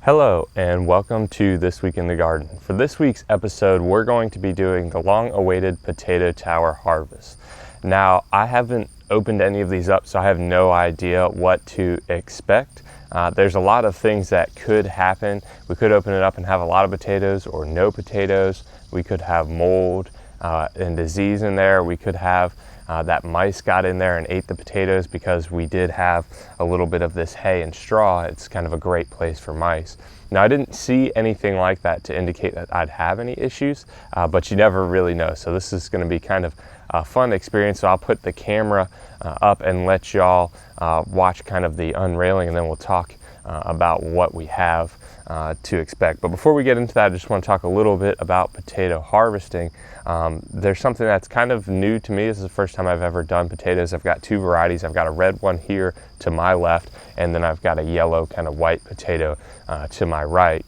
Hello and welcome to This Week in the Garden. For this week's episode, we're going to be doing the long-awaited potato tower harvest. Now, I haven't opened any of these up, so I have no idea what to expect. There's a lot of things that could happen. We could open it up and have a lot of potatoes or no potatoes. We could have mold and disease in there. We could have that mice got in there and ate the potatoes because we did have a little bit of this hay and straw. It's kind of a great place for mice. Now, I didn't see anything like that to indicate that I'd have any issues, but you never really know. So this is going to be kind of a fun experience. So I'll put the camera up and let y'all watch kind of the unrailing, and then we'll talk about what we have to expect. But before we get into that, I just want to talk a little bit about potato harvesting. There's something that's kind of new to me. This is the first time I've ever done potatoes. I've got two varieties. I've got a red one here to my left, and then I've got a yellow kind of white potato to my right.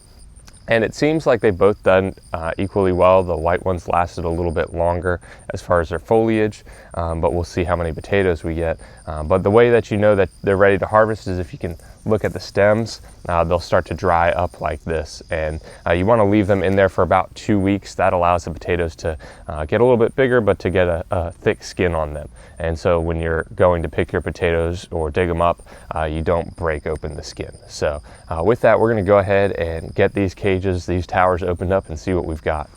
And it seems like they've both done equally well. The white ones lasted a little bit longer as far as their foliage, but we'll see how many potatoes we get. But the way that you know that they're ready to harvest is if you can look at the stems. They'll start to dry up like this, and you want to leave them in there for about 2 weeks. That allows the potatoes to get a little bit bigger, but to get a thick skin on them. And so when you're going to pick your potatoes or dig them up, you don't break open the skin. So with that, we're going to go ahead and get these cages, these towers opened up and see what we've got.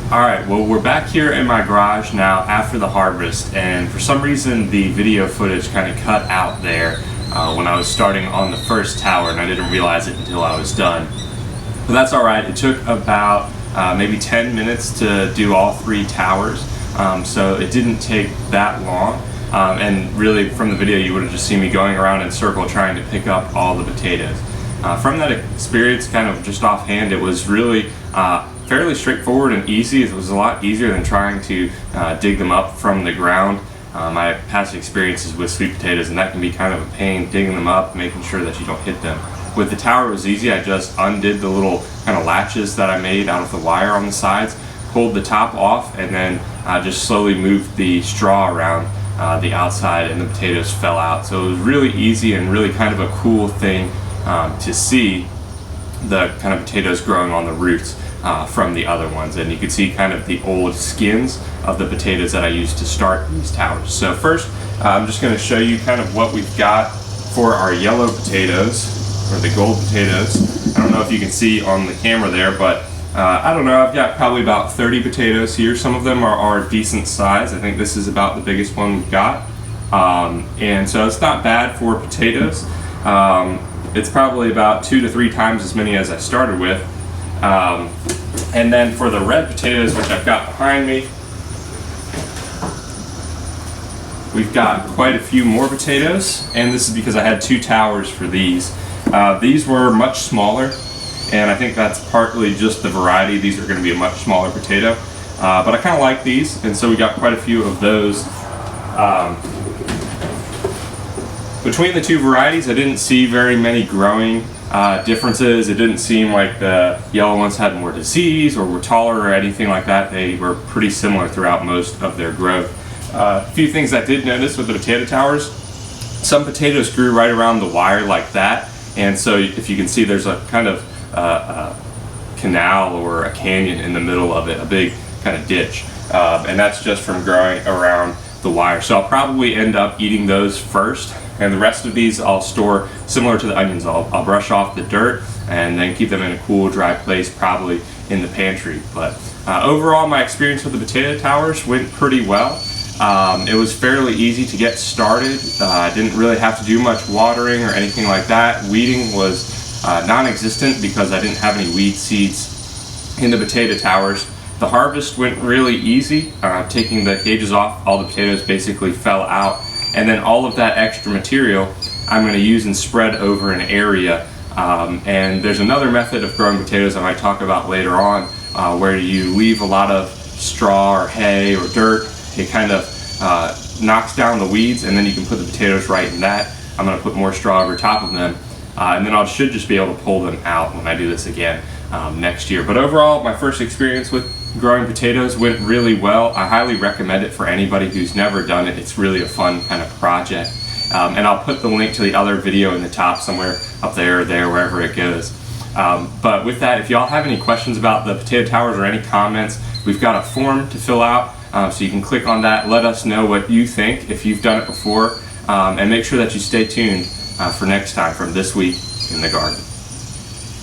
Alright, well, we're back here in my garage now after the harvest, and for some reason the video footage kind of cut out there when I was starting on the first tower, and I didn't realize it until I was done. But that's alright. It took about maybe 10 minutes to do all 3 towers, so it didn't take that long. And really, from the video, you would have just seen me going around in a circle trying to pick up all the potatoes. From that experience, kind of just offhand, it was really fairly straightforward and easy. It was a lot easier than trying to dig them up from the ground. My past experiences with sweet potatoes, and that can be kind of a pain, digging them up, making sure that you don't hit them. With the tower, it was easy. I just undid the little kind of latches that I made out of the wire on the sides, pulled the top off, and then just slowly moved the straw around the outside, and the potatoes fell out. So it was really easy and really kind of a cool thing to see the kind of potatoes growing on the roots from the other ones. And you can see kind of the old skins of the potatoes that I used to start these towers. So first, I'm just going to show you kind of what we've got for our yellow potatoes, or the gold potatoes. I don't know if you can see on the camera there, but I don't know, I've got probably about 30 potatoes here. Some of them are decent size. I think this is about the biggest one we've got. And so it's not bad for potatoes. It's probably about 2 to 3 times as many as I started with. And then for the red potatoes, which I've got behind me, we've got quite a few more potatoes, and this is because I had 2 towers for these. These were much smaller, and I think that's partly just the variety. These are going to be a much smaller potato, but I kind of like these, and so we got quite a few of those. Between the 2 varieties, I didn't see very many growing differences. It didn't seem like the yellow ones had more disease or were taller or anything like that. They were pretty similar throughout most of their growth. A few things I did notice with the potato towers: some potatoes grew right around the wire like that, and so if you can see, there's a kind of canal or a canyon in the middle of it, a big kind of ditch, and that's just from growing around the wire. So I'll probably end up eating those first, and the rest of these I'll store similar to the onions. I'll brush off the dirt and then keep them in a cool, dry place, probably in the pantry. But overall, my experience with the potato towers went pretty well. It was fairly easy to get started. I didn't really have to do much watering or anything like that. Weeding was non-existent because I didn't have any weed seeds in the potato towers. The harvest went really easy. Taking the cages off, all the potatoes basically fell out, and then all of that extra material I'm going to use and spread over an area. And there's another method of growing potatoes I might talk about later on, where you leave a lot of straw or hay or dirt. It kind of knocks down the weeds, and then you can put the potatoes right in that. I'm going to put more straw over top of them, and then I should just be able to pull them out when I do this again next year. But overall, my first experience with growing potatoes went really well. I highly recommend it for anybody who's never done it. It's really a fun kind of project. And I'll put the link to the other video in the top somewhere up there or there, wherever it goes. But with that, if y'all have any questions about the potato towers or any comments, we've got a form to fill out. So you can click on that, let us know what you think if you've done it before, and make sure that you stay tuned for next time from This Week in the Garden.